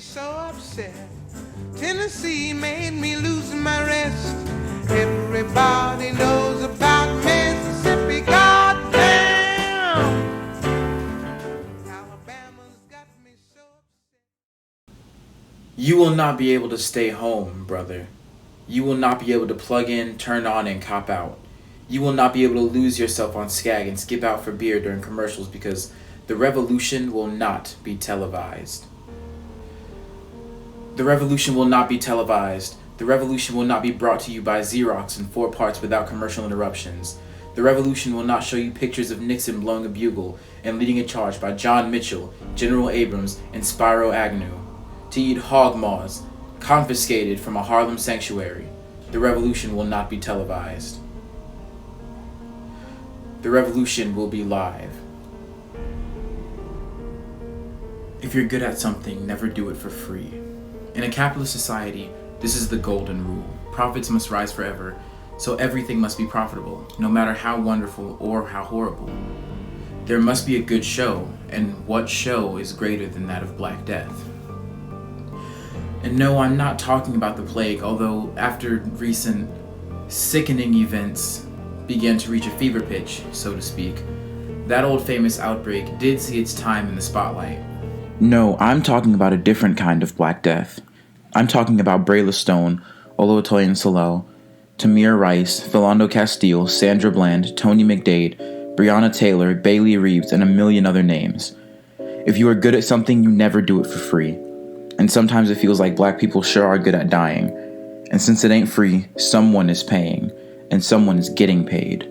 so upset. Tennessee made me lose my rest. Everybody knows about Mississippi, goddamn. Alabama's got me so upset. You will not be able to stay home, brother. You will not be able to plug in, turn on, and cop out. You will not be able to lose yourself on Skag and skip out for beer during commercials because the revolution will not be televised. The revolution will not be televised. The revolution will not be brought to you by Xerox in 4 parts without commercial interruptions. The revolution will not show you pictures of Nixon blowing a bugle and leading a charge by John Mitchell, General Abrams, and Spiro Agnew to eat hog maws confiscated from a Harlem sanctuary. The revolution will not be televised. The revolution will be live. If you're good at something, never do it for free. In a capitalist society, this is the golden rule. Profits must rise forever, so everything must be profitable, no matter how wonderful or how horrible. There must be a good show, and what show is greater than that of Black Death? And no, I'm not talking about the plague, although after recent sickening events began to reach a fever pitch, so to speak, that old famous outbreak did see its time in the spotlight. No, I'm talking about a different kind of Black Death. I'm talking about Brayla Stone, Oluwatoyin Solo, Tamir Rice, Philando Castile, Sandra Bland, Tony McDade, Breonna Taylor, Bailey Reeves, and a million other names. If you are good at something, you never do it for free. And sometimes it feels like Black people sure are good at dying. And since it ain't free, someone is paying, and someone is getting paid.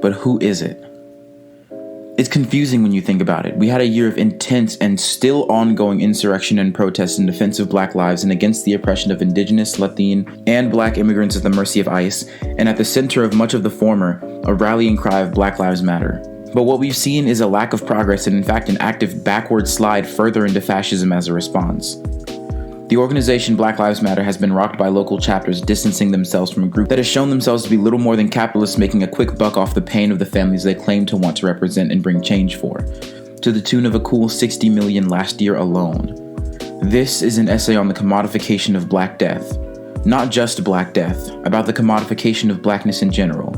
But who is it? It's confusing when you think about it. We had a year of intense and still ongoing insurrection and protest in defense of Black lives and against the oppression of Indigenous, Latin, and Black immigrants at the mercy of ICE, and at the center of much of the former, a rallying cry of Black Lives Matter. But what we've seen is a lack of progress and in fact an active backward slide further into fascism as a response. The organization Black Lives Matter has been rocked by local chapters distancing themselves from a group that has shown themselves to be little more than capitalists making a quick buck off the pain of the families they claim to want to represent and bring change for, to the tune of a cool 60 million last year alone. This is an essay on the commodification of Black Death. Not just Black Death, about the commodification of Blackness in general.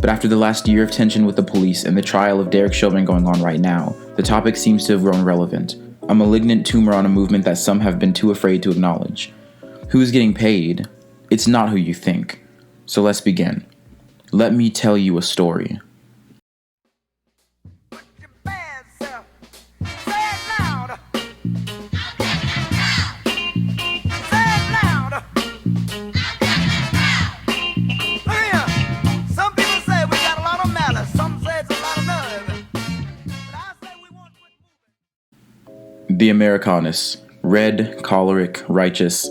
But after the last year of tension with the police and the trial of Derek Chauvin going on right now, the topic seems to have grown relevant. A malignant tumor on a movement that some have been too afraid to acknowledge. Who's getting paid? It's not who you think. So let's begin. Let me tell you a story. The Americanus, red, choleric, righteous,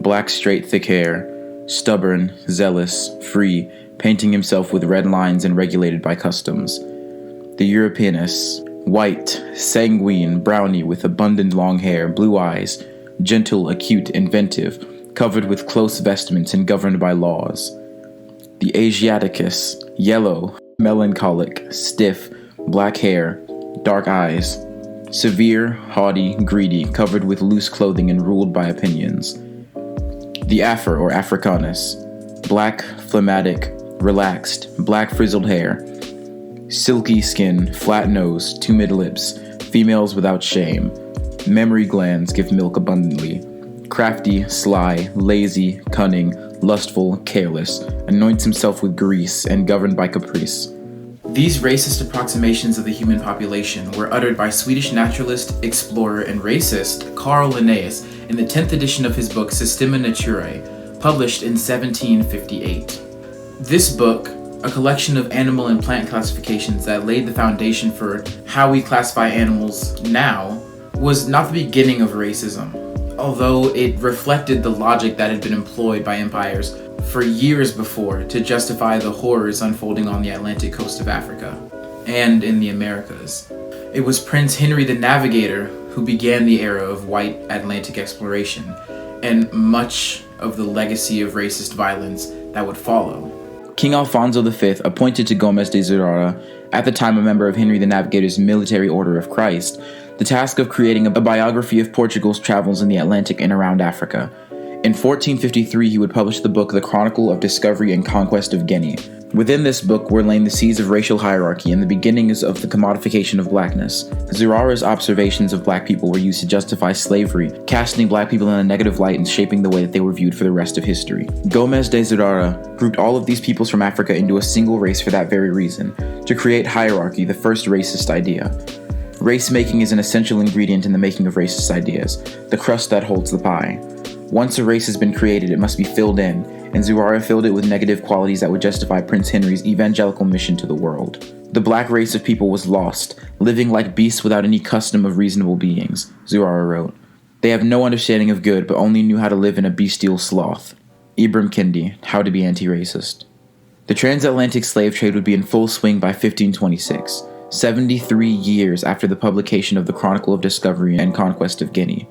black straight thick hair, stubborn, zealous, free, painting himself with red lines and regulated by customs. The Europeanus, white, sanguine, brownie with abundant long hair, blue eyes, gentle, acute, inventive, covered with close vestments and governed by laws. The Asiaticus, yellow, melancholic, stiff, black hair, dark eyes, severe, haughty, greedy, covered with loose clothing and ruled by opinions. The Afro or Africanus, black, phlegmatic, relaxed, black frizzled hair, silky skin, flat nose, tumid lips, females without shame, memory glands give milk abundantly, crafty, sly, lazy, cunning, lustful, careless, anoints himself with grease and governed by caprice. These racist approximations of the human population were uttered by Swedish naturalist, explorer, and racist Carl Linnaeus in the 10th edition of his book Systema Naturae, published in 1758. This book, a collection of animal and plant classifications that laid the foundation for how we classify animals now, was not the beginning of racism, although it reflected the logic that had been employed by empires for years before to justify the horrors unfolding on the Atlantic coast of Africa and in the Americas. It was Prince Henry the Navigator who began the era of white Atlantic exploration and much of the legacy of racist violence that would follow. King Alfonso V, appointed to Gomez de Zurara, at the time a member of Henry the Navigator's military order of Christ, the task of creating a biography of Portugal's travels in the Atlantic and around Africa. In 1453, he would publish the book The Chronicle of Discovery and Conquest of Guinea. Within this book were laying the seeds of racial hierarchy and the beginnings of the commodification of blackness. Zurara's observations of black people were used to justify slavery, casting black people in a negative light and shaping the way that they were viewed for the rest of history. Gomes de Zurara grouped all of these peoples from Africa into a single race for that very reason, to create hierarchy, the first racist idea. Race-making is an essential ingredient in the making of racist ideas, the crust that holds the pie. Once a race has been created, it must be filled in, and Zurara filled it with negative qualities that would justify Prince Henry's evangelical mission to the world. The black race of people was lost, living like beasts without any custom of reasonable beings, Zurara wrote. They have no understanding of good, but only knew how to live in a bestial sloth. Ibram Kendi, How to be Anti-Racist. The transatlantic slave trade would be in full swing by 1526, 73 years after the publication of the Chronicle of Discovery and Conquest of Guinea.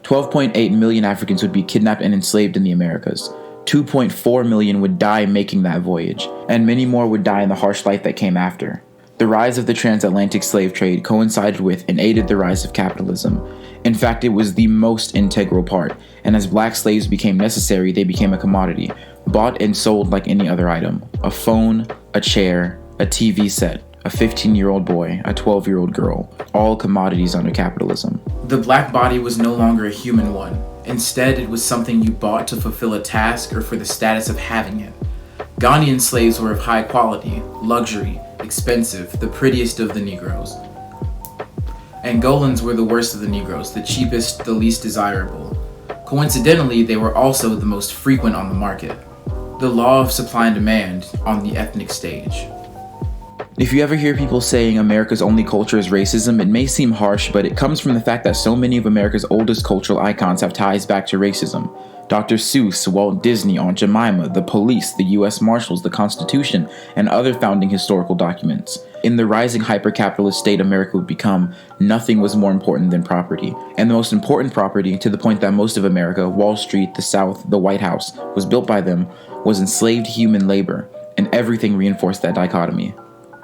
12.8 million Africans would be kidnapped and enslaved in the Americas. 2.4 million would die making that voyage, and many more would die in the harsh life that came after. The rise of the transatlantic slave trade coincided with and aided the rise of capitalism. In fact, it was the most integral part, and as black slaves became necessary, they became a commodity, bought and sold like any other item. A phone, a chair, a TV set, a 15-year-old boy, a 12-year-old girl, all commodities under capitalism. The black body was no longer a human one. Instead, it was something you bought to fulfill a task or for the status of having it. Ghanaian slaves were of high quality, luxury, expensive, the prettiest of the Negroes. Angolans were the worst of the Negroes, the cheapest, the least desirable. Coincidentally, they were also the most frequent on the market. The law of supply and demand on the ethnic stage. If you ever hear people saying America's only culture is racism, it may seem harsh, but it comes from the fact that so many of America's oldest cultural icons have ties back to racism. Dr. Seuss, Walt Disney, Aunt Jemima, the police, the U.S. Marshals, the Constitution, and other founding historical documents. In the rising hyper-capitalist state America would become, nothing was more important than property. And the most important property, to the point that most of America, Wall Street, the South, the White House, was built by them, was enslaved human labor, and everything reinforced that dichotomy.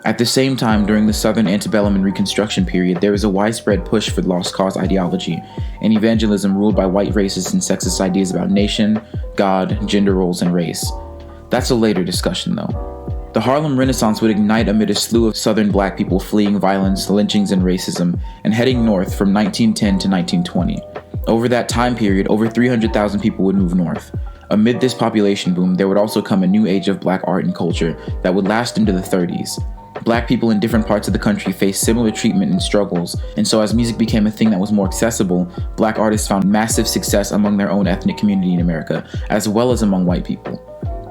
At the same time, during the Southern antebellum and Reconstruction period, there was a widespread push for lost cause ideology and evangelism ruled by white racist and sexist ideas about nation, God, gender roles, and race. That's a later discussion, though. The Harlem Renaissance would ignite amid a slew of Southern black people fleeing violence, lynchings, and racism, and heading north from 1910 to 1920. Over that time period, over 300,000 people would move north. Amid this population boom, there would also come a new age of black art and culture that would last into the 30s. Black people in different parts of the country faced similar treatment and struggles, and so as music became a thing that was more accessible, black artists found massive success among their own ethnic community in America, as well as among white people.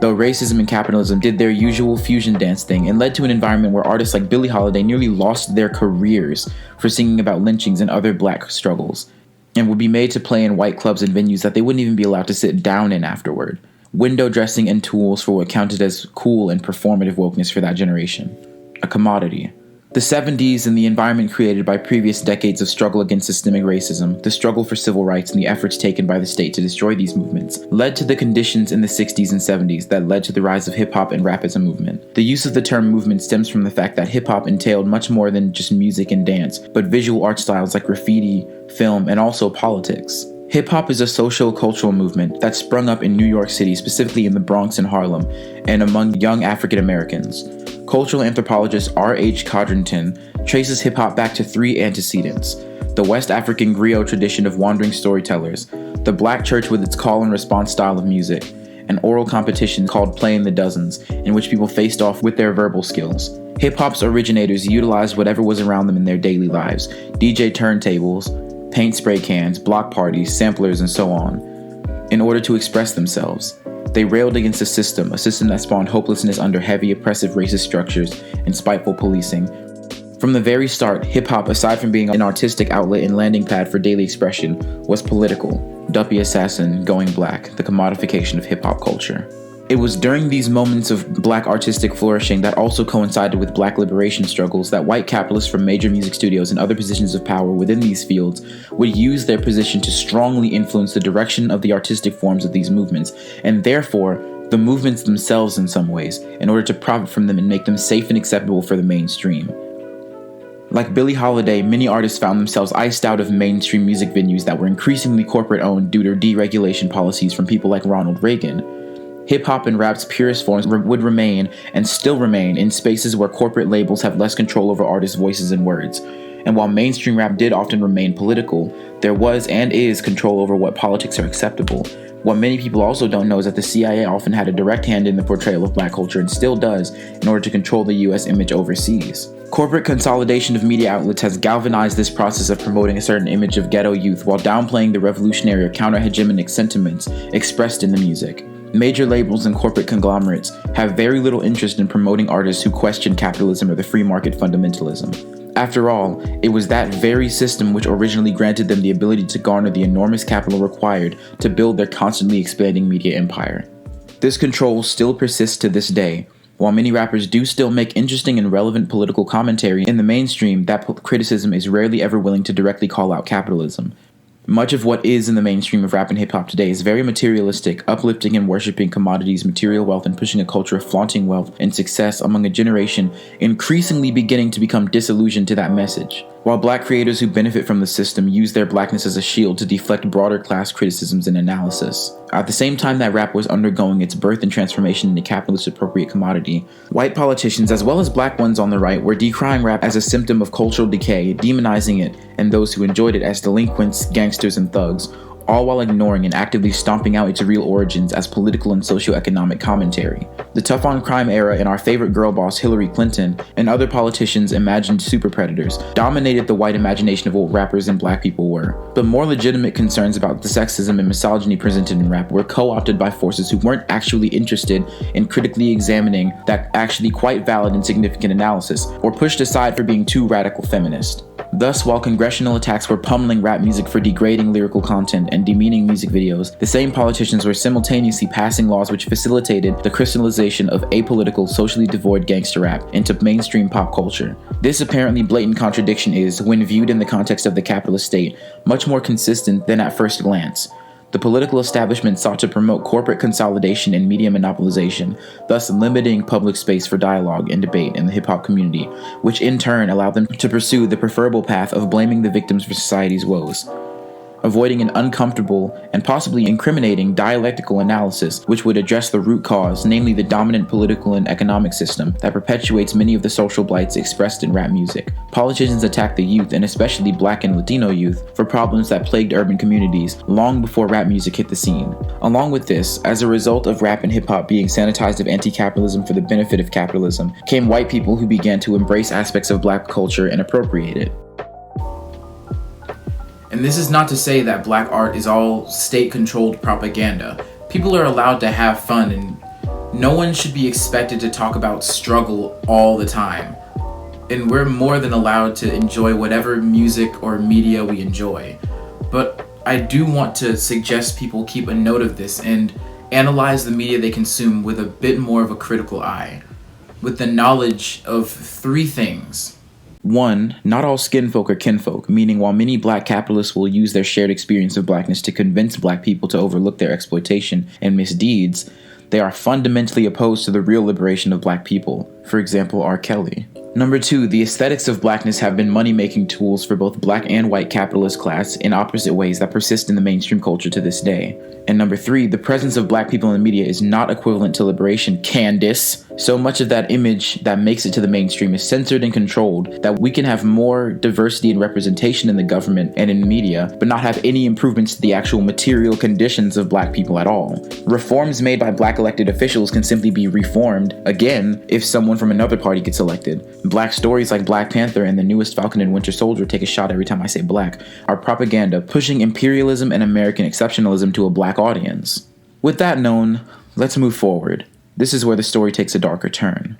Though racism and capitalism did their usual fusion dance thing and led to an environment where artists like Billie Holiday nearly lost their careers for singing about lynchings and other black struggles, and would be made to play in white clubs and venues that they wouldn't even be allowed to sit down in afterward. Window dressing and tools for what counted as cool and performative wokeness for that generation. A commodity. The 70s and the environment created by previous decades of struggle against systemic racism, the struggle for civil rights, and the efforts taken by the state to destroy these movements, led to the conditions in the 60s and 70s that led to the rise of hip-hop and rap as a movement. The use of the term movement stems from the fact that hip-hop entailed much more than just music and dance, but visual art styles like graffiti, film, and also politics. Hip-hop is a socio-cultural movement that sprung up in New York City, specifically in the Bronx and Harlem, and among young African Americans. Cultural anthropologist R.H. Codrington traces hip-hop back to three antecedents: the West African griot tradition of wandering storytellers, the black church with its call and response style of music, an oral competition called Playing the Dozens, in which people faced off with their verbal skills. Hip-hop's originators utilized whatever was around them in their daily lives: DJ turntables, paint spray cans, block parties, samplers, and so on, in order to express themselves. They railed against a system that spawned hopelessness under heavy, oppressive racist structures and spiteful policing. From the very start, hip-hop, aside from being an artistic outlet and landing pad for daily expression, was political. Duppy Assassin, Going Black, the commodification of hip-hop culture. It was during these moments of black artistic flourishing that also coincided with black liberation struggles that white capitalists from major music studios and other positions of power within these fields would use their position to strongly influence the direction of the artistic forms of these movements, and therefore the movements themselves in some ways, in order to profit from them and make them safe and acceptable for the mainstream. Like Billie Holiday, many artists found themselves iced out of mainstream music venues that were increasingly corporate-owned due to deregulation policies from people like Ronald Reagan. Hip-hop and rap's purest forms would remain, and still remain, in spaces where corporate labels have less control over artists' voices and words. And while mainstream rap did often remain political, there was and is control over what politics are acceptable. What many people also don't know is that the CIA often had a direct hand in the portrayal of black culture, and still does, in order to control the US image overseas. Corporate consolidation of media outlets has galvanized this process of promoting a certain image of ghetto youth while downplaying the revolutionary or counter-hegemonic sentiments expressed in the music. Major labels and corporate conglomerates have very little interest in promoting artists who question capitalism or the free market fundamentalism. After all, it was that very system which originally granted them the ability to garner the enormous capital required to build their constantly expanding media empire. This control still persists to this day. While many rappers do still make interesting and relevant political commentary, in the mainstream, that criticism is rarely ever willing to directly call out capitalism. Much of what is in the mainstream of rap and hip-hop today is very materialistic, uplifting and worshipping commodities, material wealth, and pushing a culture of flaunting wealth and success among a generation increasingly beginning to become disillusioned to that message. While black creators who benefit from the system use their blackness as a shield to deflect broader class criticisms and analysis. At the same time that rap was undergoing its birth and transformation into capitalist appropriate commodity, white politicians as well as black ones on the right were decrying rap as a symptom of cultural decay, demonizing it, and those who enjoyed it as delinquents, gangsters, and thugs, all while ignoring and actively stomping out its real origins as political and socioeconomic commentary. The tough on crime era and our favorite girl boss Hillary Clinton and other politicians imagined super predators dominated the white imagination of what rappers and black people were. But more legitimate concerns about the sexism and misogyny presented in rap were co-opted by forces who weren't actually interested in critically examining that actually quite valid and significant analysis, or pushed aside for being too radical feminist. Thus, while congressional attacks were pummeling rap music for degrading lyrical content and demeaning music videos, the same politicians were simultaneously passing laws which facilitated the crystallization of apolitical, socially devoid gangster rap into mainstream pop culture. This apparently blatant contradiction is, when viewed in the context of the capitalist state, much more consistent than at first glance. The political establishment sought to promote corporate consolidation and media monopolization, thus limiting public space for dialogue and debate in the hip-hop community, which in turn allowed them to pursue the preferable path of blaming the victims for society's woes, avoiding an uncomfortable and possibly incriminating dialectical analysis which would address the root cause, namely the dominant political and economic system that perpetuates many of the social blights expressed in rap music. Politicians attacked the youth, and especially black and Latino youth, for problems that plagued urban communities long before rap music hit the scene. Along with this, as a result of rap and hip-hop being sanitized of anti-capitalism for the benefit of capitalism, came white people who began to embrace aspects of black culture and appropriate it. And this is not to say that black art is all state-controlled propaganda. People are allowed to have fun, and no one should be expected to talk about struggle all the time. And we're more than allowed to enjoy whatever music or media we enjoy. But I do want to suggest people keep a note of this and analyze the media they consume with a bit more of a critical eye, with the knowledge of three things. 1. Not all skinfolk are kinfolk, meaning while many black capitalists will use their shared experience of blackness to convince black people to overlook their exploitation and misdeeds, they are fundamentally opposed to the real liberation of black people. For example, R. Kelly. Number 2, the aesthetics of blackness have been money-making tools for both black and white capitalist class in opposite ways that persist in the mainstream culture to this day. And number 3, the presence of black people in the media is not equivalent to liberation, Candace. So much of that image that makes it to the mainstream is censored and controlled that we can have more diversity and representation in the government and in media, but not have any improvements to the actual material conditions of black people at all. Reforms made by black elected officials can simply be reformed, again, if someone from another party gets elected. Black stories like Black Panther and the newest Falcon and Winter Soldier, take a shot every time I say black, are propaganda pushing imperialism and American exceptionalism to a black audience. With that known, let's move forward. This is where the story takes a darker turn.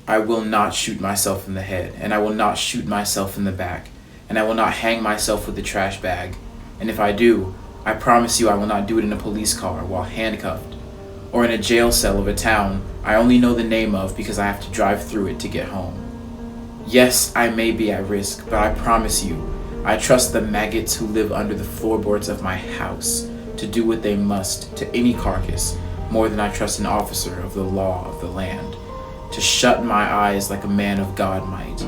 I will not shoot myself in the head, and I will not shoot myself in the back, and I will not hang myself with a trash bag. And if I do, I promise you I will not do it in a police car while handcuffed. or in a jail cell of a town I only know the name of because I have to drive through it to get home. Yes, I may be at risk, but I promise you, I trust the maggots who live under the floorboards of my house to do what they must to any carcass more than I trust an officer of the law of the land to shut my eyes like a man of God might,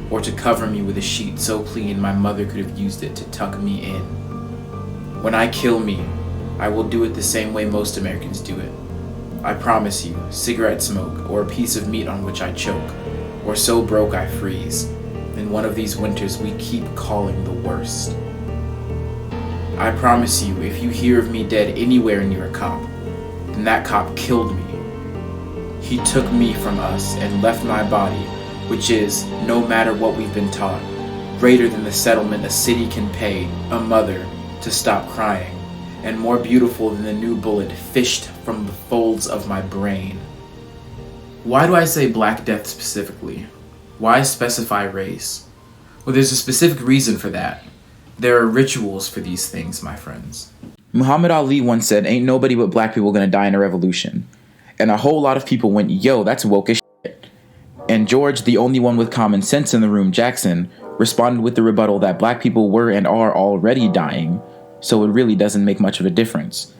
or to cover me with a sheet so clean my mother could have used it to tuck me in. When I kill me, I will do it the same way most Americans do it. I promise you, cigarette smoke or a piece of meat on which I choke, or so broke I freeze. In one of these winters we keep calling the worst. I promise you, if you hear of me dead anywhere near a cop, then that cop killed me. He took me from us and left my body, which is, no matter what we've been taught, greater than the settlement a city can pay a mother to stop crying, and more beautiful than the new bullet fished from the folds of my brain. Why do I say Black Death specifically? Why specify race? Well, there's a specific reason for that. There are rituals for these things, my friends. Muhammad Ali once said, "Ain't nobody but black people gonna die in a revolution." And a whole lot of people went, "Yo, that's woke as shit." And George, the only one with common sense in the room, Jackson, responded with the rebuttal that black people were and are already dying, so it really doesn't make much of a difference.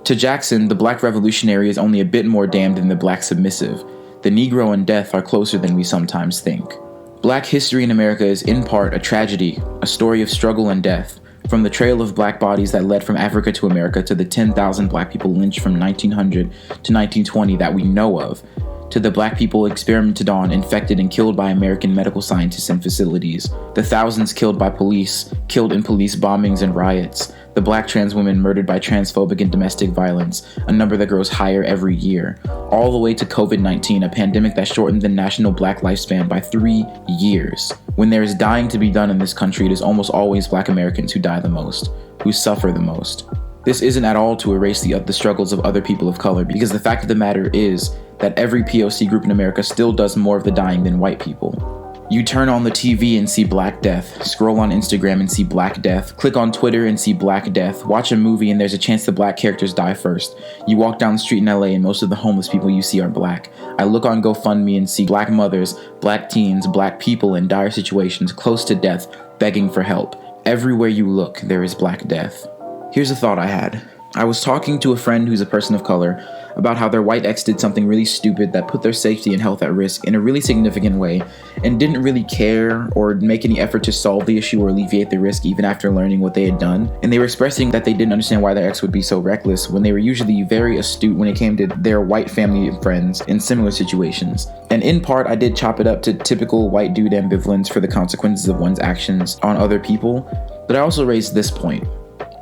To Jackson, the black revolutionary is only a bit more damned than the black submissive. The Negro and death are closer than we sometimes think. Black history in America is in part a tragedy, a story of struggle and death, from the trail of black bodies that led from Africa to America to the 10,000 black people lynched from 1900 to 1920 that we know of, to the black people experimented on, infected, and killed by American medical scientists and facilities, the thousands killed by police, killed in police bombings and riots, the black trans women murdered by transphobic and domestic violence, a number that grows higher every year, all the way to COVID-19, a pandemic that shortened the national black lifespan by 3 years. When there is dying to be done in this country, it is almost always black Americans who die the most, who suffer the most. This isn't at all to erase the struggles of other people of color, because the fact of the matter is that every POC group in America still does more of the dying than white people. You turn on the TV and see Black Death, scroll on Instagram and see Black Death, click on Twitter and see Black Death, watch a movie and there's a chance the black characters die first. You walk down the street in LA and most of the homeless people you see are black. I look on GoFundMe and see black mothers, black teens, black people in dire situations, close to death, begging for help. Everywhere you look, there is Black Death. Here's a thought I had. I was talking to a friend who's a person of color about how their white ex did something really stupid that put their safety and health at risk in a really significant way and didn't really care or make any effort to solve the issue or alleviate the risk even after learning what they had done. And they were expressing that they didn't understand why their ex would be so reckless when they were usually very astute when it came to their white family and friends in similar situations. And in part, I did chop it up to typical white dude ambivalence for the consequences of one's actions on other people, but I also raised this point.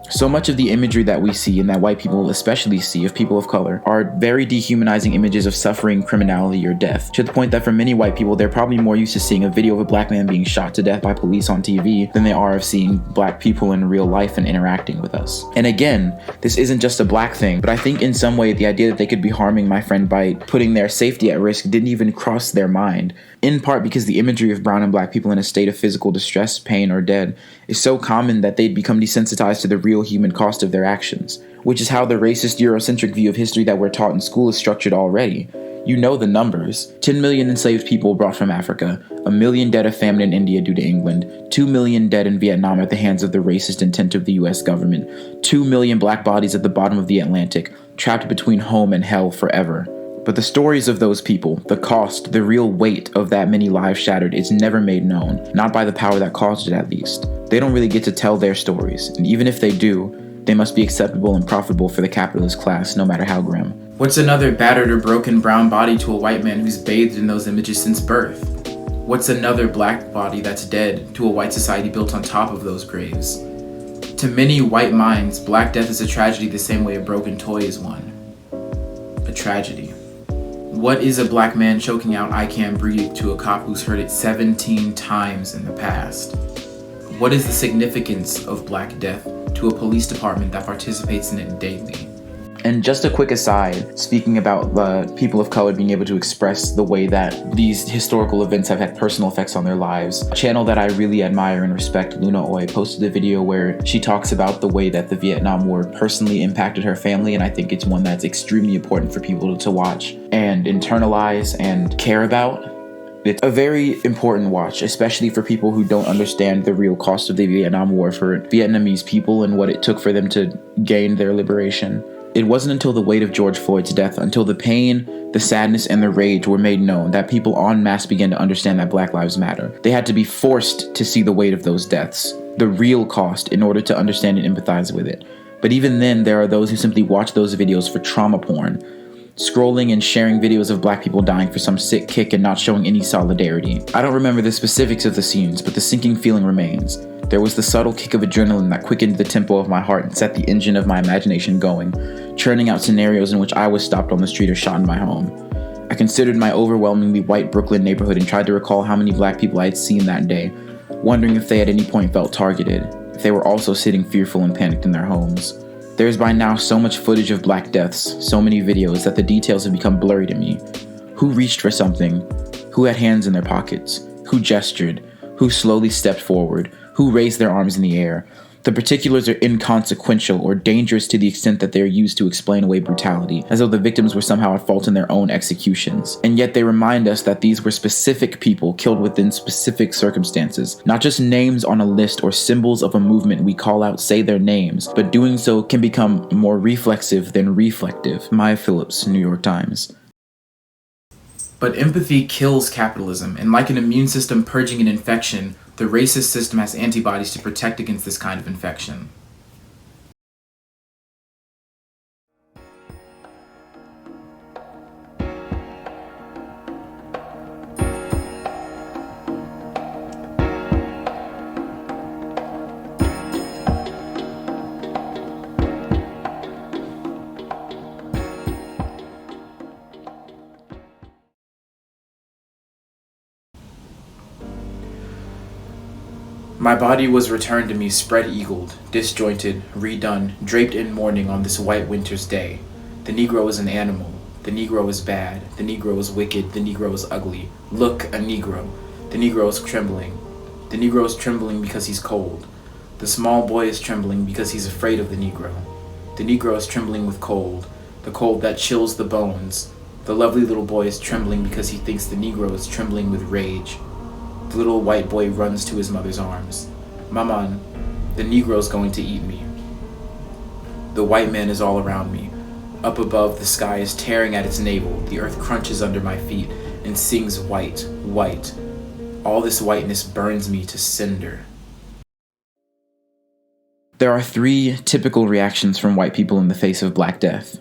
So much of the imagery that we see and that white people especially see of people of color are very dehumanizing images of suffering, criminality, or death, to the point that for many white people, they're probably more used to seeing a video of a black man being shot to death by police on TV than they are of seeing black people in real life and interacting with us. And again, this isn't just a black thing, but I think in some way the idea that they could be harming my friend by putting their safety at risk didn't even cross their mind, in part because the imagery of brown and black people in a state of physical distress, pain, or dead is so common that they'd become desensitized to the real human cost of their actions, which is how the racist Eurocentric view of history that we're taught in school is structured already. You know the numbers. 10 million enslaved people brought from Africa, 1 million dead of famine in India due to England, 2 million dead in Vietnam at the hands of the racist intent of the US government, 2 million black bodies at the bottom of the Atlantic, trapped between home and hell forever. But the stories of those people, the cost, the real weight of that many lives shattered is never made known, not by the power that caused it at least. They don't really get to tell their stories, and even if they do, they must be acceptable and profitable for the capitalist class, no matter how grim. What's another battered or broken brown body to a white man who's bathed in those images since birth? What's another black body that's dead to a white society built on top of those graves? To many white minds, Black Death is a tragedy the same way a broken toy is one. A tragedy. What is a black man choking out "I can't breathe" to a cop who's heard it 17 times in the past? What is the significance of Black Death to a police department that participates in it daily? And just a quick aside, speaking about people of color being able to express the way that these historical events have had personal effects on their lives, a channel that I really admire and respect, Luna Oi, posted a video where she talks about the way that the Vietnam War personally impacted her family, and I think it's one that's extremely important for people to watch and internalize and care about. It's a very important watch, especially for people who don't understand the real cost of the Vietnam War for Vietnamese people and what it took for them to gain their liberation. It wasn't until the weight of George Floyd's death, until the pain, the sadness, and the rage were made known, that people en masse began to understand that Black Lives Matter. They had to be forced to see the weight of those deaths, the real cost, in order to understand and empathize with it. But even then, there are those who simply watch those videos for trauma porn, scrolling and sharing videos of Black people dying for some sick kick and not showing any solidarity. I don't remember the specifics of the scenes, but the sinking feeling remains. There was the subtle kick of adrenaline that quickened the tempo of my heart and set the engine of my imagination going, churning out scenarios in which I was stopped on the street or shot in my home. I considered my overwhelmingly white Brooklyn neighborhood and tried to recall how many Black people I had seen that day, wondering if they at any point felt targeted, if they were also sitting fearful and panicked in their homes. There is by now so much footage of Black deaths, so many videos, that the details have become blurry to me. Who reached for something? Who had hands in their pockets? Who gestured? Who slowly stepped forward? Who raised their arms in the air? The particulars are inconsequential or dangerous to the extent that they are used to explain away brutality, as though the victims were somehow at fault in their own executions. And yet they remind us that these were specific people killed within specific circumstances, not just names on a list or symbols of a movement we call out say their names, but doing so can become more reflexive than reflective. Maya Phillips, New York Times. But empathy kills capitalism, and like an immune system purging an infection, the racist system has antibodies to protect against this kind of infection. My body was returned to me spread-eagled, disjointed, redone, draped in mourning on this white winter's day. The Negro is an animal. The Negro is bad. The Negro is wicked. The Negro is ugly. Look, a Negro. The Negro is trembling. The Negro is trembling because he's cold. The small boy is trembling because he's afraid of the Negro. The Negro is trembling with cold, the cold that chills the bones. The lovely little boy is trembling because he thinks the Negro is trembling with rage. The little white boy runs to his mother's arms. Maman, the Negro's going to eat me. The white man is all around me. Up above, the sky is tearing at its navel. The earth crunches under my feet and sings white, white. All this whiteness burns me to cinder. There are three typical reactions from white people in the face of Black death.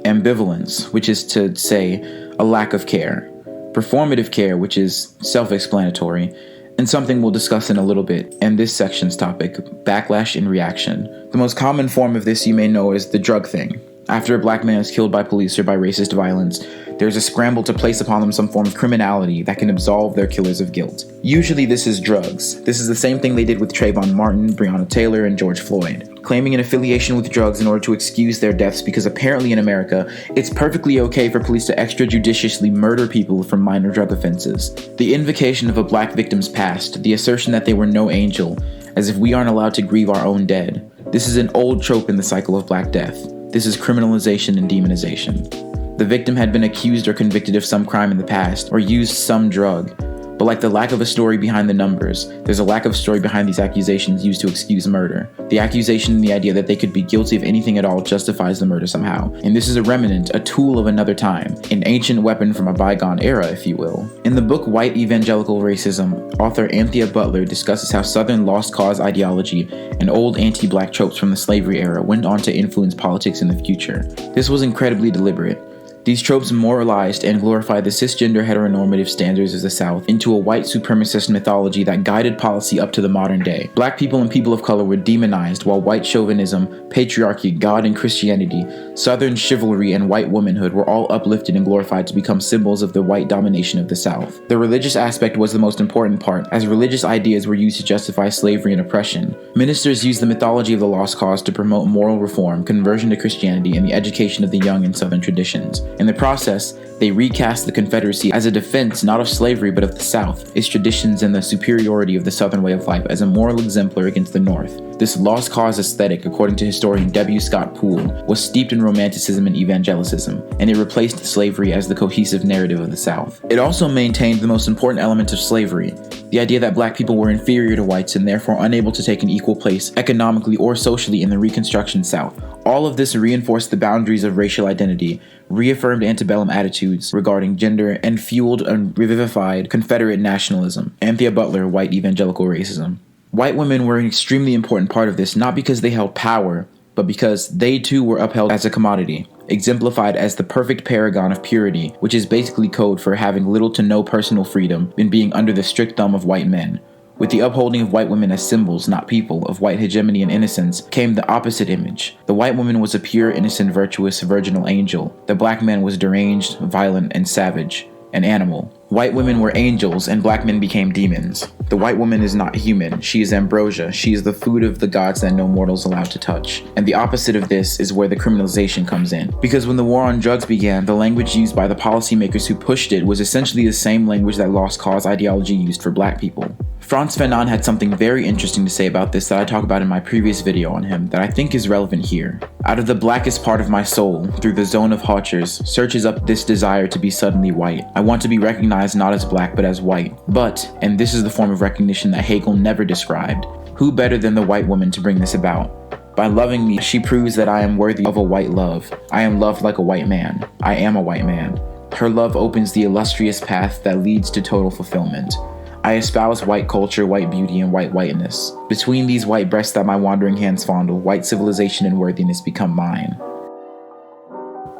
Ambivalence, which is to say, a lack of care. Performative care, which is self-explanatory, and something we'll discuss in a little bit, and this section's topic, backlash and reaction. The most common form of this you may know is the drug thing. After a Black man is killed by police or by racist violence, there's a scramble to place upon them some form of criminality that can absolve their killers of guilt. Usually this is drugs. This is the same thing they did with Trayvon Martin, Breonna Taylor, and George Floyd, claiming an affiliation with drugs in order to excuse their deaths because apparently in America, it's perfectly okay for police to extrajudiciously murder people for minor drug offenses. The invocation of a Black victim's past, the assertion that they were no angel, as if we aren't allowed to grieve our own dead. This is an old trope in the cycle of Black death. This is criminalization and demonization. The victim had been accused or convicted of some crime in the past, or used some drug. But like the lack of a story behind the numbers, there's a lack of story behind these accusations used to excuse murder. The accusation and the idea that they could be guilty of anything at all justifies the murder somehow. And this is a remnant, a tool of another time, an ancient weapon from a bygone era, if you will. In the book White Evangelical Racism, author Anthea Butler discusses how Southern lost cause ideology and old anti-Black tropes from the slavery era went on to influence politics in the future. This was incredibly deliberate. These tropes moralized and glorified the cisgender heteronormative standards of the South into a white supremacist mythology that guided policy up to the modern day. Black people and people of color were demonized, while white chauvinism, patriarchy, God and Christianity, Southern chivalry, and white womanhood were all uplifted and glorified to become symbols of the white domination of the South. The religious aspect was the most important part, as religious ideas were used to justify slavery and oppression. Ministers used the mythology of the lost cause to promote moral reform, conversion to Christianity, and the education of the young in Southern traditions. In the process, they recast the Confederacy as a defense not of slavery but of the South, its traditions, and the superiority of the Southern way of life as a moral exemplar against the North. This lost cause aesthetic, according to historian W. Scott Poole, was steeped in romanticism and evangelicism, and it replaced slavery as the cohesive narrative of the South. It also maintained the most important element of slavery, the idea that black people were inferior to whites and therefore unable to take an equal place economically or socially in the Reconstruction South. All of this reinforced the boundaries of racial identity, reaffirmed antebellum attitudes regarding gender, and fueled and revivified Confederate nationalism. Anthea Butler, White Evangelical Racism. White women were an extremely important part of this, not because they held power, but because they too were upheld as a commodity, exemplified as the perfect paragon of purity, which is basically code for having little to no personal freedom and being under the strict thumb of white men. With the upholding of white women as symbols, not people, of white hegemony and innocence, came the opposite image. The white woman was a pure, innocent, virtuous, virginal angel. The black man was deranged, violent, and savage, an animal. White women were angels, and black men became demons. The white woman is not human. She is ambrosia. She is the food of the gods that no mortals allowed to touch. And the opposite of this is where the criminalization comes in. Because when the war on drugs began, the language used by the policymakers who pushed it was essentially the same language that lost cause ideology used for black people. Frantz Fanon had something very interesting to say about this that I talk about in my previous video on him that I think is relevant here. Out of the blackest part of my soul, through the zone of Hawchers, surges up this desire to be suddenly white. I want to be recognized not as black but as white. But, and this is the form of recognition that Hegel never described, who better than the white woman to bring this about? By loving me, she proves that I am worthy of a white love. I am loved like a white man. I am a white man. Her love opens the illustrious path that leads to total fulfillment. I espouse white culture, white beauty, and white whiteness. Between these white breasts that my wandering hands fondle, white civilization and worthiness become mine.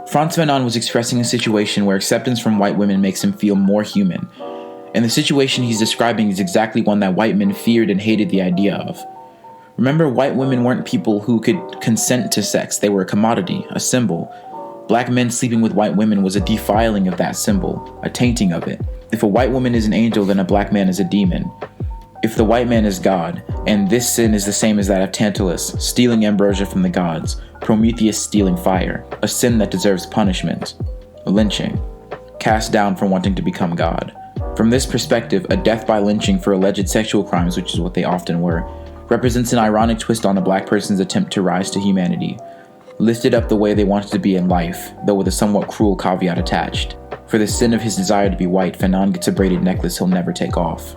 Frantz Fanon was expressing a situation where acceptance from white women makes him feel more human. And the situation he's describing is exactly one that white men feared and hated the idea of. Remember, white women weren't people who could consent to sex. They were a commodity, a symbol. Black men sleeping with white women was a defiling of that symbol, a tainting of it. If a white woman is an angel, then a black man is a demon. If the white man is God, and this sin is the same as that of Tantalus, stealing ambrosia from the gods, Prometheus stealing fire, a sin that deserves punishment, lynching, cast down for wanting to become God. From this perspective, a death by lynching for alleged sexual crimes, which is what they often were, represents an ironic twist on a black person's attempt to rise to humanity, lifted up the way they wanted to be in life, though with a somewhat cruel caveat attached. For the sin of his desire to be white, Fanon gets a braided necklace he'll never take off.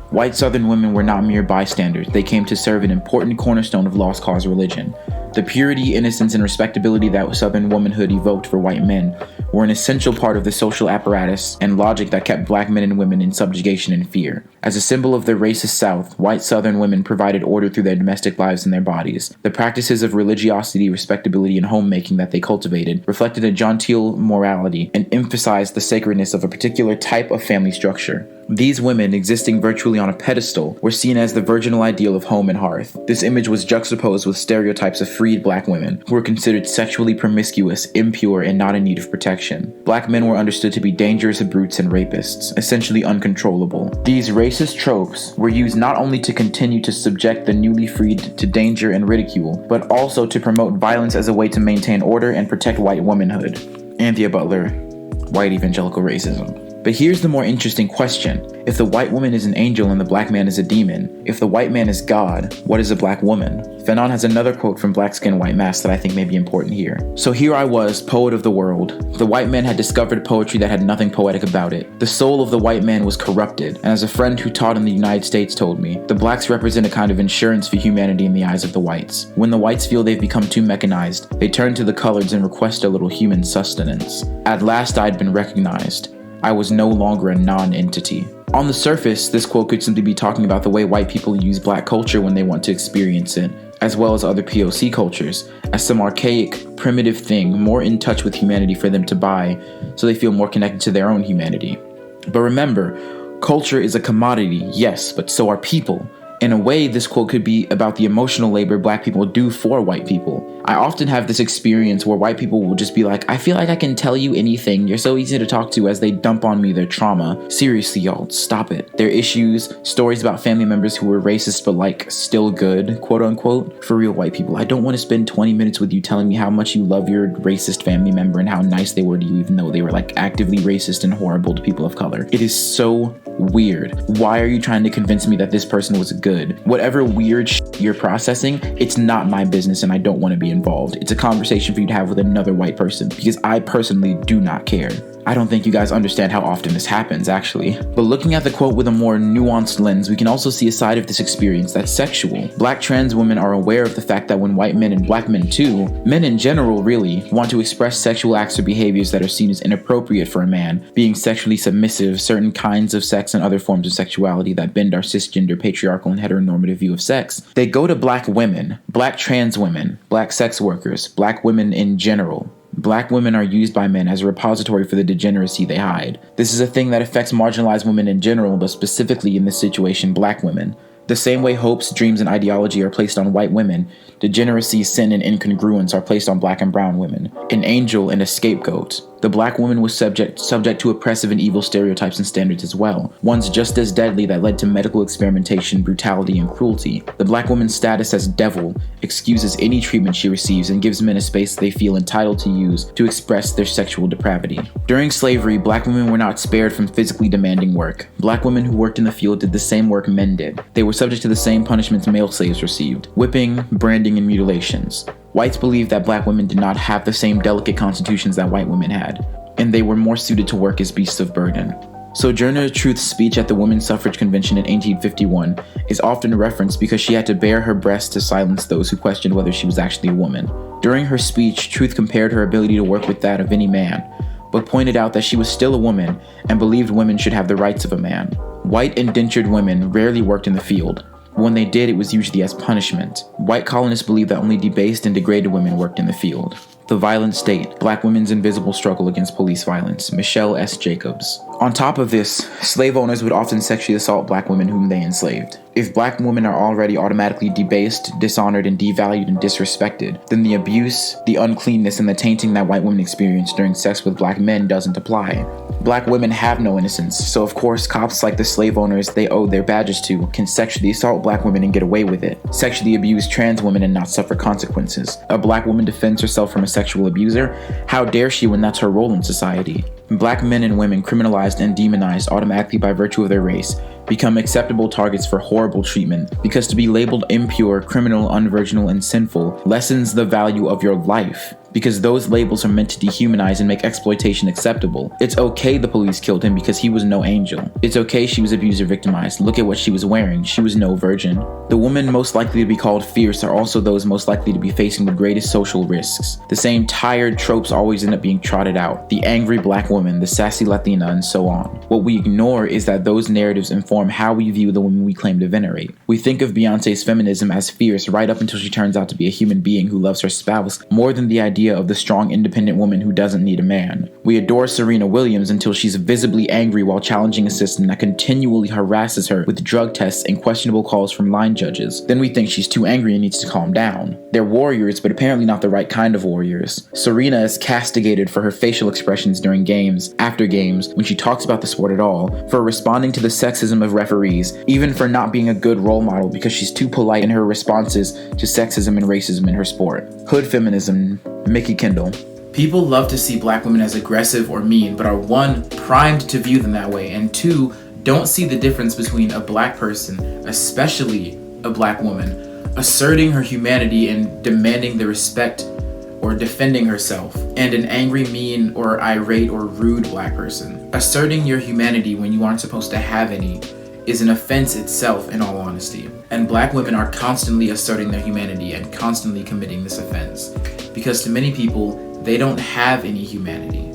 White Southern women were not mere bystanders. They came to serve an important cornerstone of lost cause religion. The purity, innocence, and respectability that Southern womanhood evoked for white men were an essential part of the social apparatus and logic that kept black men and women in subjugation and fear. As a symbol of the racist South, white Southern women provided order through their domestic lives and their bodies. The practices of religiosity, respectability, and homemaking that they cultivated reflected a genteel morality and emphasized the sacredness of a particular type of family structure. These women, existing virtually on a pedestal, were seen as the virginal ideal of home and hearth. This image was juxtaposed with stereotypes of freed black women, who were considered sexually promiscuous, impure, and not in need of protection. Black men were understood to be dangerous brutes and rapists, essentially uncontrollable. These racist tropes were used not only to continue to subject the newly freed to danger and ridicule, but also to promote violence as a way to maintain order and protect white womanhood. Anthea Butler, White Evangelical Racism. But here's the more interesting question. If the white woman is an angel and the black man is a demon, if the white man is God, what is a black woman? Fanon has another quote from Black Skin, White Mask that I think may be important here. So here I was, poet of the world. The white man had discovered poetry that had nothing poetic about it. The soul of the white man was corrupted, and as a friend who taught in the United States told me, the blacks represent a kind of insurance for humanity in the eyes of the whites. When the whites feel they've become too mechanized, they turn to the coloreds and request a little human sustenance. At last I'd been recognized. I was no longer a non-entity. On the surface, this quote could simply be talking about the way white people use black culture when they want to experience it. as well as other POC cultures, as some archaic, primitive thing more in touch with humanity for them to buy, so they feel more connected to their own humanity. But remember, culture is a commodity, yes, but so are people. In a way, this quote could be about the emotional labor Black people do for white people. I often have this experience where white people will just be like, I feel like I can tell you anything, you're so easy to talk to, as they dump on me their trauma. Seriously, y'all, stop it. Their issues, stories about family members who were racist but like still good, quote unquote. For real, white people, I don't want to spend 20 minutes with you telling me how much you love your racist family member and how nice they were to you even though they were like actively racist and horrible to people of color. It is so weird. Why are you trying to convince me that this person was good? Whatever weird you're processing, it's not my business and I don't want to be involved. It's a conversation for you to have with another white person, because I personally do not care. I don't think you guys understand how often this happens, actually. But looking at the quote with a more nuanced lens, we can also see a side of this experience that's sexual. Black trans women are aware of the fact that when white men, and Black men too, men in general really, want to express sexual acts or behaviors that are seen as inappropriate for a man, being sexually submissive, certain kinds of sex and other forms of sexuality that bend our cisgender, patriarchal, and heteronormative view of sex, they go to Black women, Black trans women, Black sex workers, Black women in general. Black women are used by men as a repository for the degeneracy they hide. This is a thing that affects marginalized women in general, but specifically in this situation, Black women. The same way hopes, dreams, and ideology are placed on white women, degeneracy, sin, and incongruence are placed on Black and brown women. An angel and a scapegoat. The Black woman was subject to oppressive and evil stereotypes and standards as well, ones just as deadly that led to medical experimentation, brutality, and cruelty. The Black woman's status as devil excuses any treatment she receives and gives men a space they feel entitled to use to express their sexual depravity. During slavery, Black women were not spared from physically demanding work. Black women who worked in the field did the same work men did. They were subject to the same punishments male slaves received: whipping, branding, and mutilations. Whites believed that Black women did not have the same delicate constitutions that white women had, and they were more suited to work as beasts of burden. Sojourner Truth's speech at the Women's Suffrage Convention in 1851 is often referenced because she had to bare her breast to silence those who questioned whether she was actually a woman. During her speech, Truth compared her ability to work with that of any man, but pointed out that she was still a woman and believed women should have the rights of a man. White indentured women rarely worked in the field. When they did, it was usually as punishment. White colonists believed that only debased and degraded women worked in the field. The Violent State, Black Women's Invisible Struggle Against Police Violence, Michelle S. Jacobs. On top of this, slave owners would often sexually assault Black women whom they enslaved. If Black women are already automatically debased, dishonored, and devalued and disrespected, then the abuse, the uncleanness, and the tainting that white women experience during sex with Black men doesn't apply. Black women have no innocence, so of course cops like the slave owners they owed their badges to can sexually assault Black women and get away with it, sexually abuse trans women and not suffer consequences. A Black woman defends herself from a sexual abuser? How dare she when that's her role in society? Black men and women criminalized and demonized automatically by virtue of their race become acceptable targets for horrible treatment, because to be labeled impure, criminal, unvirginal, and sinful lessens the value of your life, because those labels are meant to dehumanize and make exploitation acceptable. It's okay the police killed him because he was no angel. It's okay she was abused or victimized. Look at what she was wearing. She was no virgin. The women most likely to be called fierce are also those most likely to be facing the greatest social risks. The same tired tropes always end up being trotted out: the angry Black woman, the sassy Latina, and so on. What we ignore is that those narratives inform how we view the women we claim to venerate. We think of Beyonce's feminism as fierce right up until she turns out to be a human being who loves her spouse more than the idea of the strong, independent woman who doesn't need a man. We adore Serena Williams until she's visibly angry while challenging a system that continually harasses her with drug tests and questionable calls from line judges. Then we think she's too angry and needs to calm down. They're warriors, but apparently not the right kind of warriors. Serena is castigated for her facial expressions during games, after games, when she talks about the sport at all, for responding to the sexism of referees, even for not being a good role model because she's too polite in her responses to sexism and racism in her sport. Hood feminism, Mikki, Kendall. People love to see Black women as aggressive or mean, but are one, primed to view them that way, and two, don't see the difference between a Black person, especially a Black woman, asserting her humanity and demanding the respect or defending herself, and an angry, mean, or irate or rude Black person. Asserting your humanity when you aren't supposed to have any is an offense itself, in all honesty. And Black women are constantly asserting their humanity and constantly committing this offense, because to many people, they don't have any humanity.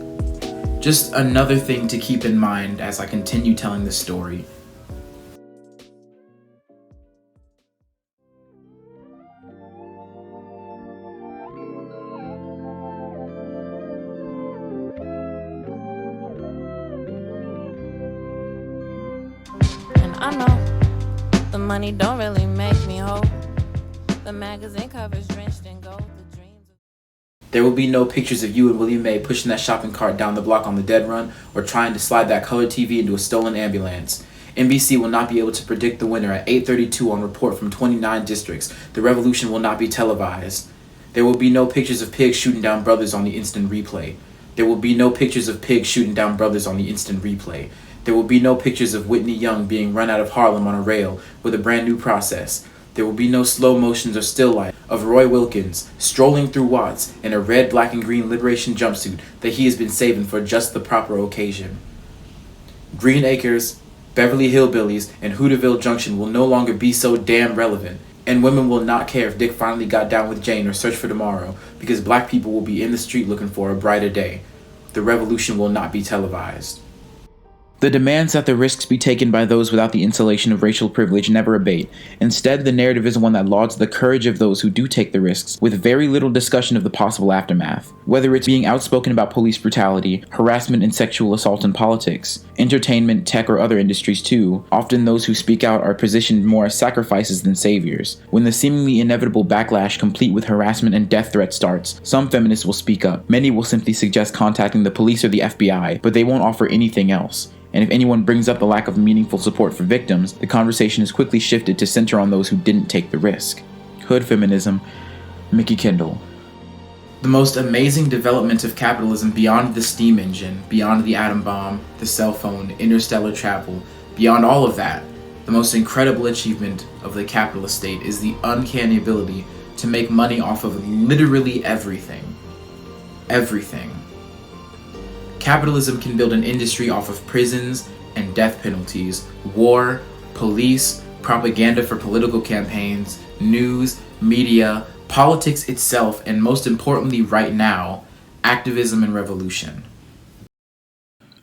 Just another thing to keep in mind as I continue telling this story. money don't really make me whole. The magazine covers drenched in gold. The dreams of There will be no pictures of you and Willie Mae pushing that shopping cart down the block on the dead run or trying to slide that color TV into a stolen ambulance. NBC will not be able to predict the winner at 8:32 on report from 29 districts. The revolution will not be televised. There will be no pictures of pigs shooting down brothers on the instant replay. There will be no pictures of pigs shooting down brothers on the instant replay. There will be no pictures of Whitney Young being run out of Harlem on a rail with a brand new process. There will be no slow motions or still life of Roy Wilkins strolling through Watts in a red, black, and green liberation jumpsuit that he has been saving for just the proper occasion. Green Acres, Beverly Hillbillies, and Hooterville Junction will no longer be so damn relevant, and women will not care if Dick finally got down with Jane or Search for Tomorrow, because black people will be in the street looking for a brighter day. The revolution will not be televised. The demands that the risks be taken by those without the insulation of racial privilege never abate. Instead, the narrative is one that lauds the courage of those who do take the risks, with very little discussion of the possible aftermath. Whether it's being outspoken about police brutality, harassment and sexual assault in politics, entertainment, tech, or other industries too, often those who speak out are positioned more as sacrifices than saviors. When the seemingly inevitable backlash complete with harassment and death threats starts, some feminists will speak up. Many will simply suggest contacting the police or the FBI, but they won't offer anything else. And if anyone brings up the lack of meaningful support for victims, the conversation is quickly shifted to center on those who didn't take the risk. Hood Feminism, Mikki, Kendall. The most amazing development of capitalism beyond the steam engine, beyond the atom bomb, the cell phone, interstellar travel, beyond all of that, the most incredible achievement of the capitalist state is the uncanny ability to make money off of literally everything. Everything. Capitalism can build an industry off of prisons and death penalties, war, police, propaganda for political campaigns, news, media, politics itself, and most importantly right now, activism and revolution.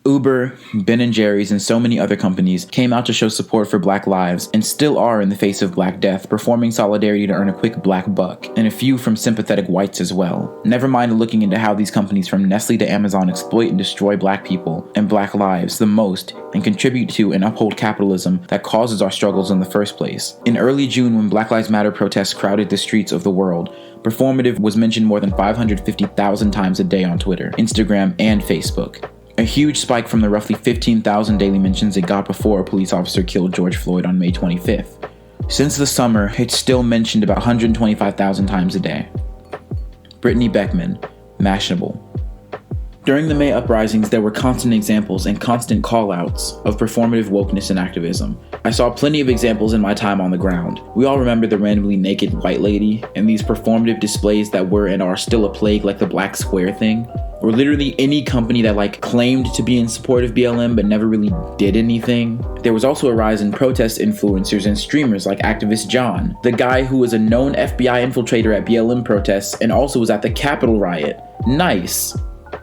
Uber, Ben & Jerry's, and so many other companies came out to show support for Black lives and still are in the face of Black death, performing solidarity to earn a quick Black buck, and a few from sympathetic whites as well. Never mind looking into how these companies from Nestle to Amazon exploit and destroy Black people and Black lives the most and contribute to and uphold capitalism that causes our struggles in the first place. In early June, when Black Lives Matter protests crowded the streets of the world, Performative was mentioned more than 550,000 times a day on Twitter, Instagram, and Facebook. A huge spike from the roughly 15,000 daily mentions it got before a police officer killed George Floyd on May 25th. Since the summer, it's still mentioned about 125,000 times a day. Brittany Beckman, Mashable. During the May uprisings, there were constant examples and constant call-outs of performative wokeness and activism. I saw plenty of examples in my time on the ground. We all remember the randomly naked white lady and these performative displays that were and are still a plague, like the Black Square thing. Or literally any company that claimed to be in support of BLM but never really did anything. There was also a rise in protest influencers and streamers like activist John, the guy who was a known FBI infiltrator at BLM protests and also was at the Capitol riot. Nice.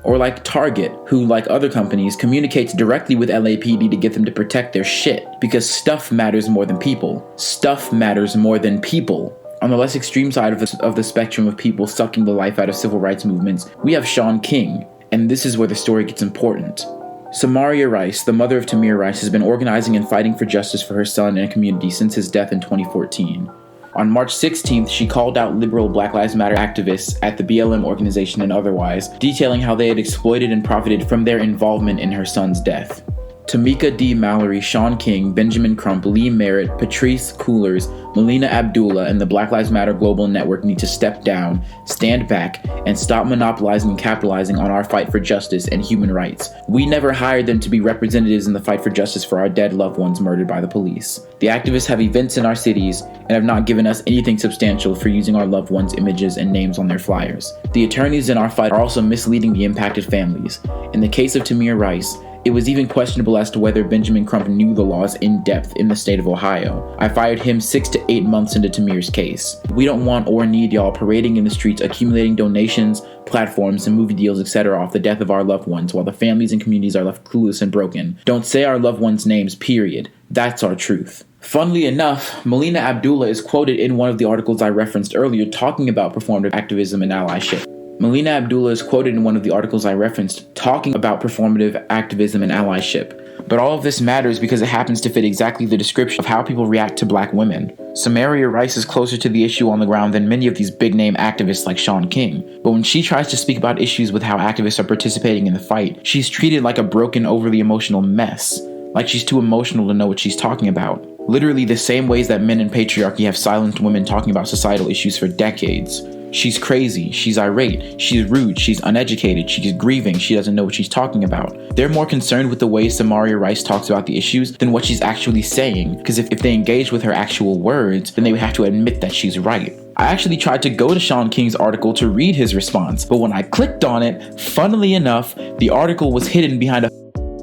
Or like Target, who, like other companies, communicates directly with LAPD to get them to protect their shit. Because stuff matters more than people. Stuff matters more than people. On the less extreme side of the spectrum of people sucking the life out of civil rights movements, we have Shaun King, and this is where the story gets important. Samaria Rice, the mother of Tamir Rice, has been organizing and fighting for justice for her son and community since his death in 2014. On March 16th, she called out liberal Black Lives Matter activists at the BLM organization and otherwise, detailing how they had exploited and profited from their involvement in her son's death. Tamika D. Mallory, Shaun King, Benjamin Crump, Lee Merritt, Patrice Coolers, Melina Abdullah, and the Black Lives Matter Global Network need to step down, stand back, and stop monopolizing and capitalizing on our fight for justice and human rights. We never hired them to be representatives in the fight for justice for our dead loved ones murdered by the police. The activists have events in our cities and have not given us anything substantial for using our loved ones' images and names on their flyers. The attorneys in our fight are also misleading the impacted families. In the case of Tamir Rice, it was even questionable as to whether Benjamin Crump knew the laws in depth in the state of Ohio. I fired him 6 to 8 months into Tamir's case. We don't want or need y'all parading in the streets, accumulating donations, platforms, and movie deals, etc. off the death of our loved ones while the families and communities are left clueless and broken. Don't say our loved ones' names, period. That's our truth. Funnily enough, Melina Abdullah is quoted in one of the articles I referenced earlier talking about performative activism and allyship. Melina Abdullah is quoted in one of the articles I referenced talking about performative activism and allyship. But all of this matters because it happens to fit exactly the description of how people react to black women. Samaria Rice is closer to the issue on the ground than many of these big-name activists like Shaun King. But when she tries to speak about issues with how activists are participating in the fight, she's treated like a broken, overly emotional mess. Like she's too emotional to know what she's talking about. Literally the same ways that men in patriarchy have silenced women talking about societal issues for decades. She's crazy, she's irate, she's rude, she's uneducated, she's grieving, she doesn't know what she's talking about. They're more concerned with the way Samaria Rice talks about the issues than what she's actually saying, because if they engage with her actual words, then they would have to admit that she's right. I actually tried to go to Shaun King's article to read his response, but when I clicked on it, funnily enough, the article was hidden behind a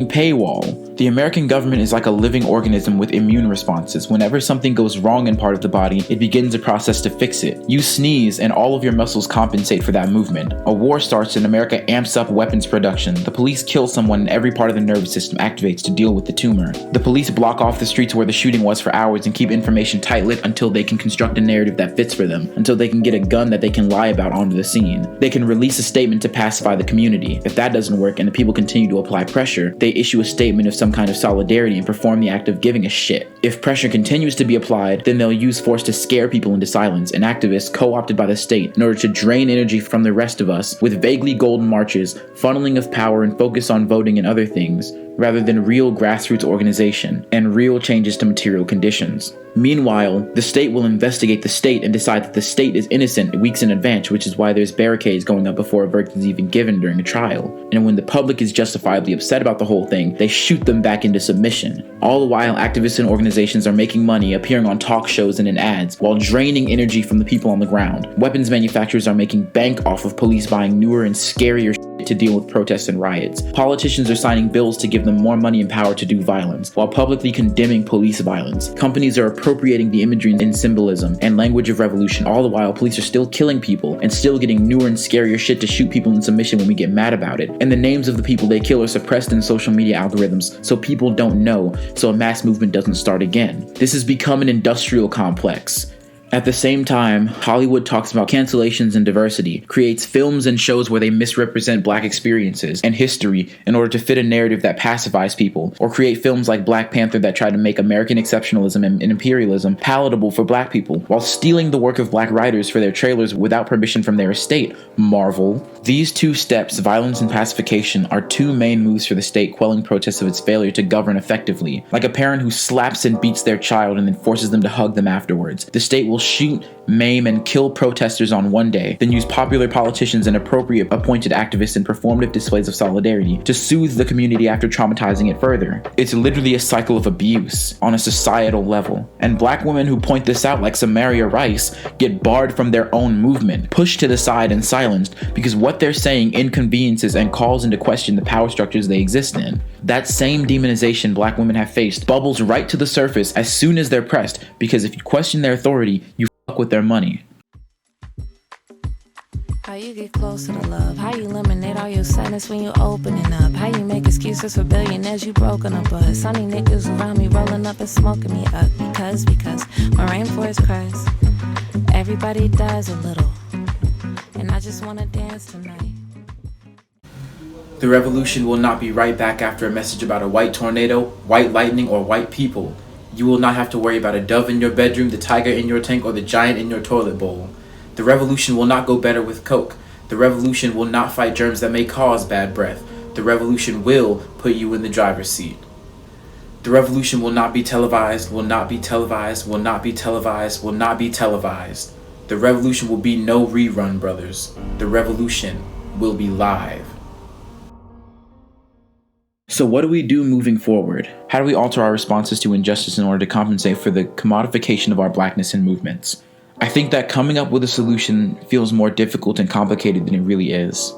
paywall. The American government is like a living organism with immune responses. Whenever something goes wrong in part of the body, it begins a process to fix it. You sneeze and all of your muscles compensate for that movement. A war starts and America amps up weapons production. The police kill someone and every part of the nervous system activates to deal with the tumor. The police block off the streets where the shooting was for hours and keep information tight-lit until they can construct a narrative that fits for them, until they can get a gun that they can lie about onto the scene. They can release a statement to pacify the community. If that doesn't work and the people continue to apply pressure, they issue a statement of some kind of solidarity and perform the act of giving a shit. If pressure continues to be applied, then they'll use force to scare people into silence, and activists co-opted by the state in order to drain energy from the rest of us with vaguely golden marches, funneling of power and focus on voting and other things, rather than real grassroots organization and real changes to material conditions. Meanwhile, the state will investigate the state and decide that the state is innocent weeks in advance, which is why there's barricades going up before a verdict is even given during a trial. And when the public is justifiably upset about the whole thing, they shoot them back into submission. All the while, activists and organizations are making money, appearing on talk shows and in ads, while draining energy from the people on the ground. Weapons manufacturers are making bank off of police buying newer and scarier shit to deal with protests and riots. Politicians are signing bills to give them more money and power to do violence, while publicly condemning police violence. Companies are appropriating the imagery and symbolism and language of revolution, all the while police are still killing people and still getting newer and scarier shit to shoot people in submission when we get mad about it. And the names of the people they kill are suppressed in social media algorithms so people don't know, so a mass movement doesn't start again. This has become an industrial complex. At the same time, Hollywood talks about cancellations and diversity, creates films and shows where they misrepresent black experiences and history in order to fit a narrative that pacifies people, or create films like Black Panther that try to make American exceptionalism and imperialism palatable for black people, while stealing the work of black writers for their trailers without permission from their estate. Marvel. These two steps, violence and pacification, are two main moves for the state quelling protests of its failure to govern effectively. Like a parent who slaps and beats their child and then forces them to hug them afterwards. The state will shoot, maim, and kill protesters on one day, then use popular politicians and appropriate appointed activists in performative displays of solidarity to soothe the community after traumatizing it further. It's literally a cycle of abuse on a societal level. And black women who point this out, like Samaria Rice, get barred from their own movement, pushed to the side and silenced because what they're saying inconveniences and calls into question the power structures they exist in. That same demonization black women have faced bubbles right to the surface as soon as they're pressed, because if you question their authority, you fuck with their money. How you get closer to love, how you eliminate all your sadness when you opening up, how you make excuses for billionaires you broken up with, sunny niggas around me rolling up and smoking me up, because my rainforest cries, everybody dies a little, and I just wanna dance tonight. The revolution will not be right back after a message about a white tornado, white lightning, or white people. You will not have to worry about a dove in your bedroom, the tiger in your tank, or the giant in your toilet bowl. The revolution will not go better with Coke. The revolution will not fight germs that may cause bad breath. The revolution will put you in the driver's seat. The revolution will not be televised, will not be televised, will not be televised, will not be televised. The revolution will be no rerun, brothers. The revolution will be live. So what do we do moving forward? How do we alter our responses to injustice in order to compensate for the commodification of our blackness and movements? I think that coming up with a solution feels more difficult and complicated than it really is.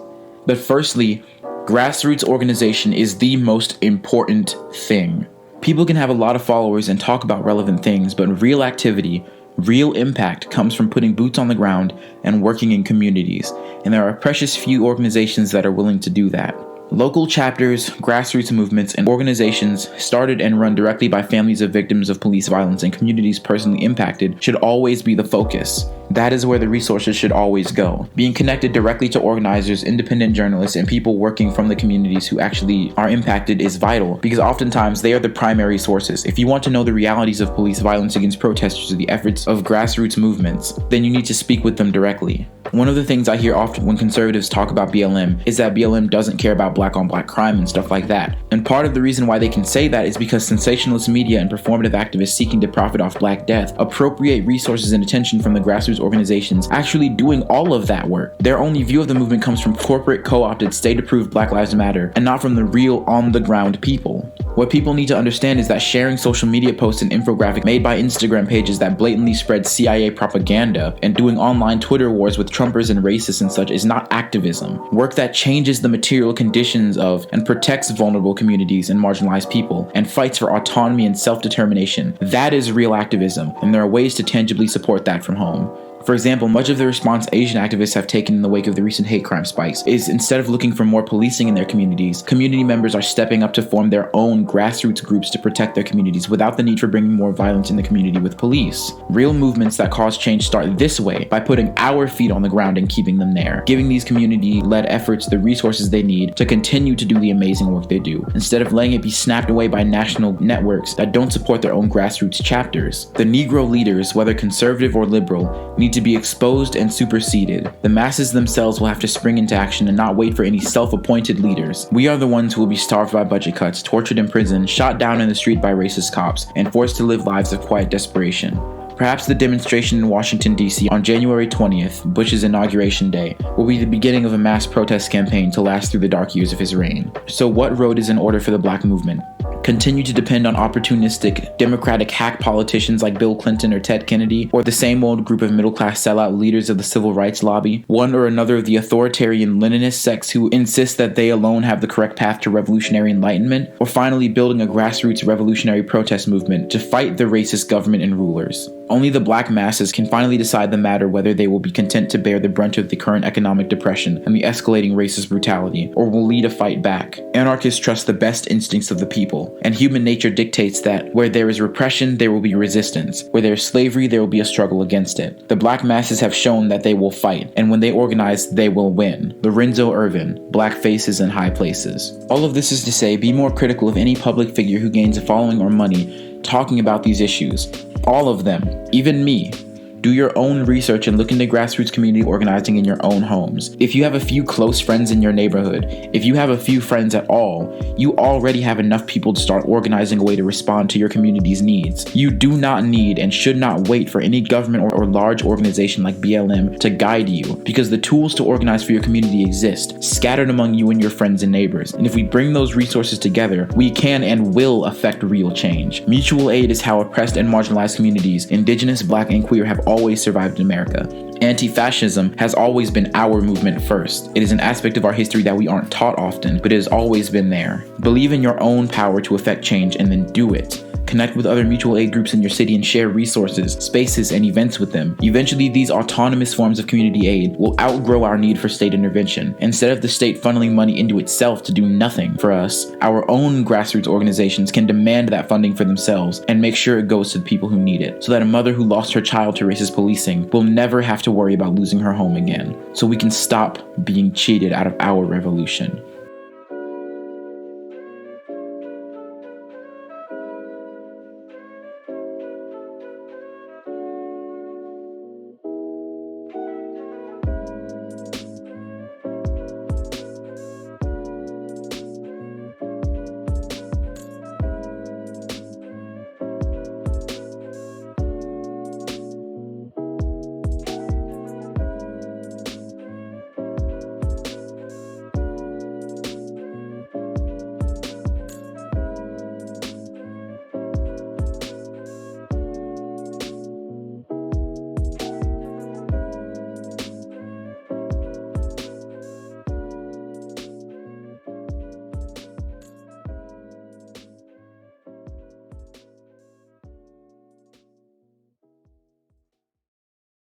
But firstly, grassroots organization is the most important thing. People can have a lot of followers and talk about relevant things, but real activity, real impact comes from putting boots on the ground and working in communities, and there are precious few organizations that are willing to do that. Local chapters, grassroots movements, and organizations started and run directly by families of victims of police violence and communities personally impacted should always be the focus. That is where the resources should always go. Being connected directly to organizers, independent journalists, and people working from the communities who actually are impacted is vital, because oftentimes they are the primary sources. If you want to know the realities of police violence against protesters or the efforts of grassroots movements, then you need to speak with them directly. One of the things I hear often when conservatives talk about BLM is that BLM doesn't care about black on black crime and stuff like that. And part of the reason why they can say that is because sensationalist media and performative activists seeking to profit off black death appropriate resources and attention from the grassroots organizations actually doing all of that work. Their only view of the movement comes from corporate co-opted state-approved Black Lives Matter and not from the real on-the-ground people. What people need to understand is that sharing social media posts and infographics made by Instagram pages that blatantly spread CIA propaganda and doing online Twitter wars with Trumpers and racists and such is not activism. Work that changes the material conditions of and protects vulnerable communities and marginalized people and fights for autonomy and self-determination. That is real activism, and there are ways to tangibly support that from home. For example, much of the response Asian activists have taken in the wake of the recent hate crime spikes is, instead of looking for more policing in their communities, community members are stepping up to form their own grassroots groups to protect their communities without the need for bringing more violence in the community with police. Real movements that cause change start this way, by putting our feet on the ground and keeping them there, giving these community-led efforts the resources they need to continue to do the amazing work they do, instead of letting it be snapped away by national networks that don't support their own grassroots chapters. The Negro leaders, whether conservative or liberal, need to be exposed and superseded. The masses themselves will have to spring into action and not wait for any self-appointed leaders. We are the ones who will be starved by budget cuts, tortured in prison, shot down in the street by racist cops, and forced to live lives of quiet desperation. Perhaps the demonstration in Washington, D.C. on January 20th, Bush's inauguration day, will be the beginning of a mass protest campaign to last through the dark years of his reign. So what road is in order for the Black movement? Continue to depend on opportunistic, democratic hack politicians like Bill Clinton or Ted Kennedy, or the same old group of middle-class sellout leaders of the civil rights lobby, one or another of the authoritarian Leninist sects who insist that they alone have the correct path to revolutionary enlightenment, or finally building a grassroots revolutionary protest movement to fight the racist government and rulers. Only the Black masses can finally decide the matter whether they will be content to bear the brunt of the current economic depression and the escalating racist brutality, or will lead a fight back. Anarchists trust the best instincts of the people, and human nature dictates that where there is repression, there will be resistance. Where there is slavery, there will be a struggle against it. The Black masses have shown that they will fight, and when they organize, they will win. Lorenzo Irvin, Black Faces in High Places. All of this is to say, be more critical of any public figure who gains a following or money talking about these issues. All of them, even me. Do your own research and look into grassroots community organizing in your own homes. If you have a few close friends in your neighborhood, if you have a few friends at all, you already have enough people to start organizing a way to respond to your community's needs. You do not need and should not wait for any government or large organization like BLM to guide you, because the tools to organize for your community exist, scattered among you and your friends and neighbors. And if we bring those resources together, we can and will affect real change. Mutual aid is how oppressed and marginalized communities, indigenous, Black, and queer, have always survived in America. Anti-fascism has always been our movement first. It is an aspect of our history that we aren't taught often, but it has always been there. Believe in your own power to affect change and then do it. Connect with other mutual aid groups in your city and share resources, spaces, and events with them. Eventually, these autonomous forms of community aid will outgrow our need for state intervention. Instead of the state funneling money into itself to do nothing for us, our own grassroots organizations can demand that funding for themselves and make sure it goes to the people who need it, so that a mother who lost her child to racist policing will never have to worry about losing her home again. So we can stop being cheated out of our revolution.